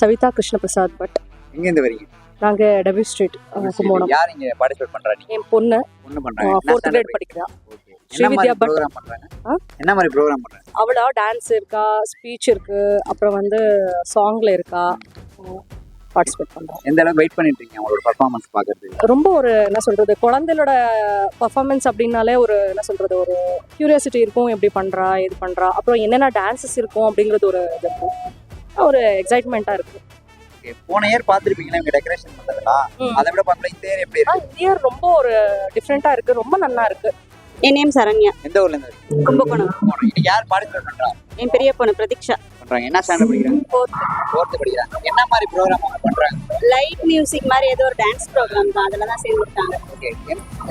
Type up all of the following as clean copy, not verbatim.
Savitha Krishnaprasad but. எங்கேருந்து வரீங்க? நாங்கள் டபிள்யூ ஸ்ட்ரீட் கும்போணம். யார் இங்கே பார்ட்டிசிபேட் பண்ணுறாங்க? என் பொண்ணு பண்ணுறாங்க. 4th கிரேட் படிக்கிறா. ஸ்ரீவித்யா பட். ப்ரோக்ராம் பண்ணுறாங்க. என்ன மாதிரி ப்ரோக்ராம் பண்ணுறாங்க? அவளா டான்ஸ் இருக்கா, ஸ்பீச் இருக்கு, அப்புறம் வந்து சாங்ல இருக்கா, பார்ட்டிசிபேட் பண்ணுறோம். எந்த அளவுக்கு வெயிட் பண்ணிட்டு இருக்கீங்க அவங்களோட பர்ஃபார்மன்ஸ் பார்க்கறதுக்கு? ரொம்ப ஒரு என்ன சொல்றது, குழந்தைகளோட பர்ஃபார்மன்ஸ் அப்படின்னாலே ஒரு என்ன சொல்றது, ஒரு கியூரியாசிட்டி இருக்கும். எப்படி பண்றா, எது பண்றா, அப்புறம் என்னென்ன டான்சஸ் இருக்கும் அப்படிங்கிறது ஒரு இது இருக்கும், ஒரு எக்ஸைட்மெண்ட்டாக இருக்கு. போன இயர் பார்த்துருப்பீங்களா இவங்க டெக்கரேஷன் பண்ணதெல்லாம்? அதை விட பார்க்கலாம் இந்த இயர் எப்படி இருக்கு? இந்த இயர் ரொம்ப ஒரு டிஃப்ரெண்ட்டாக இருக்கு, ரொம்ப நல்லா இருக்கு. என் நேம் சரண்யா. எந்த ஊர்ல இருந்து வரீங்க? கும்பகோணம். இன்னைக்கு யார் பார்ட்டிசிபேட் பண்றா? என் பெரிய பொண்ணு பிரதீக்ஷா பண்றாங்க. என்ன ஸ்டாண்டர்ட் படிக்கிறாங்க? 4th படிக்கிறாங்க. என்ன மாதிரி ப்ரோக்ராம் அவங்க பண்றாங்க? லைட் மியூசிக் மாதிரி ஏதோ ஒரு டான்ஸ் ப்ரோக்ராம் தான், அதில் தான் சேர்ந்துருக்காங்க. ஓகே.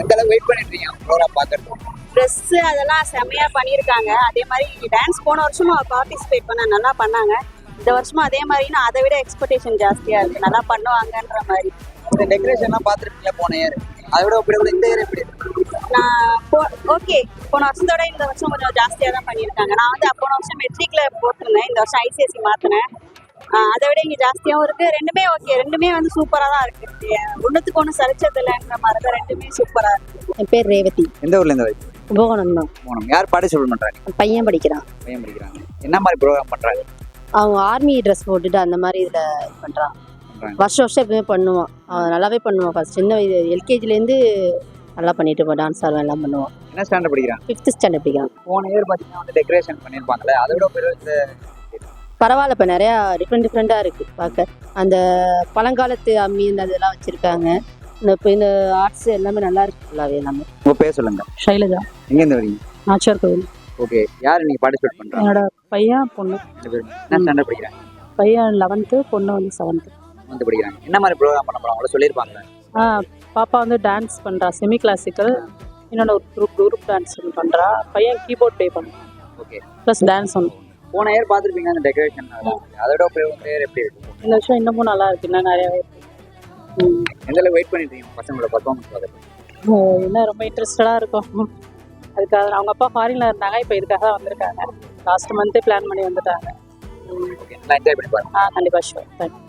எந்த அளவுக்கு வெயிட் பண்ணிட்டு இருக்கீங்க ப்ரோக்ராம் பார்க்கறதுக்கு? ட்ரெஸ் அதெல்லாம் செம்மையா பண்ணியிருக்காங்க. அதே மாதிரி டான்ஸ் போன வருஷமும் பார்ட்டிசிபேட் பண்ண நல்லா பண்ணாங்க. இந்த வருஷமும் அதே மாதிரினா அதை விட எக்ஸ்பெக்டேஷன் ஜாஸ்தியா இருக்கு, நல்லா பண்ணுவாங்கன்ற மாதிரி. இந்த டெக்கரேஷன்லாம் பார்த்துருப்பீங்களா போன இயர்? அதை விட ஒப்பிட இந்த இயர் எப்படி இருக்கு? நான் ஓகே, போன வருஷத்தோட இந்த வருஷம் கொஞ்சம் ஜாஸ்தியாக தான் பண்ணியிருக்காங்க. நான் வந்து போன வருஷம் மெட்ரிக்ல போட்டிருந்தேன், இந்த வருஷம் ஐசிஎஸ்சி மாற்றினேன். அதை விட இங்கே ஜாஸ்தியாகவும் இருக்கு. ரெண்டுமே ஓகே, ரெண்டுமே வந்து சூப்பராக தான் இருக்கு. ஒன்றுத்துக்கு ஒன்று சரிச்சதில்லைன்ற மாதிரி தான், ரெண்டுமே சூப்பராக இருக்கு. என் பேர் ரேவதி. எந்த ஊர்ல இருந்து வரீங்க? கும்பகோணம் தான். யார் பார்ட்டிசிபேட் பண்றாங்க? பையன் படிக்கிறான். பையன் படிக்கிறாங்க. என்ன மாதிரி ப்ரோக்ராம் பண்றாங்க? அவங்க ஆர்மி ட்ரெஸ் போட்டுட்டு அந்த மாதிரி இதில் பண்ணுறான். வருஷம் எப்பவுமே பண்ணுவான். அவன் நல்லாவே பண்ணுவான். ஃபர்ஸ்ட் சின்ன வயது எல்கேஜிலேருந்து நல்லா பண்ணிட்டு இருப்பான். டான்ஸ் ஆடுவான், எல்லாம் பண்ணுவான். என்ன ஸ்டாண்டர்ட் படிக்கிறான்? 5th ஸ்டாண்டர்ட் படிக்கிறான். போன இயர் பார்த்தீங்கன்னா வந்து டெக்கரேஷன் பண்ணியிருப்பாங்களே, அதை விட பரவாயில்ல, இப்போ நிறையா டிஃப்ரெண்ட்டாக இருக்குது பார்க்க. அந்த பழங்காலத்து அம்மி இந்த இதெல்லாம் வச்சுருக்காங்க. இப்போ இந்த ஆர்ட்ஸ் எல்லாமே நல்லா இருக்கு. ஃபுல்லாகவே எல்லாமே. உங்கள் பேர் சொல்லுங்க. ஷைலஜா. எங்கேருந்து வரீங்க? நாச்சியார் கோவில். ஓகே. யார் நீங்கள் பார்ட்டிசிபேட் பண்ணுறாங்க? என்னோட பையன் பொண்ணு. என்ன ஸ்டாண்டர்ட் படிக்கிறாங்க? பையன் 11th, பொண்ணு வந்து 7th. வந்து படிக்கிறாங்க. என்ன மாதிரி ப்ரோக்ராம் பண்ண போகிறாங்க? அவங்கள சொல்லியிருப்பாங்களே. பாப்பா வந்து டான்ஸ் பண்ணுறா, செமி கிளாசிக்கல். இன்னொன்று ஒரு குரூப் டான்ஸ் பண்ணுறா. பையன் கீபோர்ட் ப்ளே பண்ணுறான். ஓகே. ப்ளஸ் டான்ஸ் ஒன்று. போன இயர் பார்த்துருப்பீங்க அந்த டெக்கரேஷன், அதை விட இந்த இயர் எப்படி இருக்கு? இந்த வருஷம் இன்னமும் நல்லா இருக்கு, இன்னும் நிறையாவே இருக்கு. எந்த அளவுக்கு வெயிட் பண்ணிட்டு இருக்கீங்க பசங்களோட பர்ஃபார்மன்ஸ் பார்க்குறது? இன்னும் ரொம்ப இன்ட்ரெஸ்டடாக இருக்கும். அதுக்காக அவங்க அப்பா ஃபாரின்ல இருந்தாங்க, இப்போ இதுக்காக தான் வந்திருக்காங்க. லாஸ்ட் மந்த்தே பிளான் பண்ணி வந்துட்டாங்க. ஓகே. நான் என்ஜாய் பண்ணி பாருங்க. கண்டிப்பாக ஷூர். தேங்க்யூ.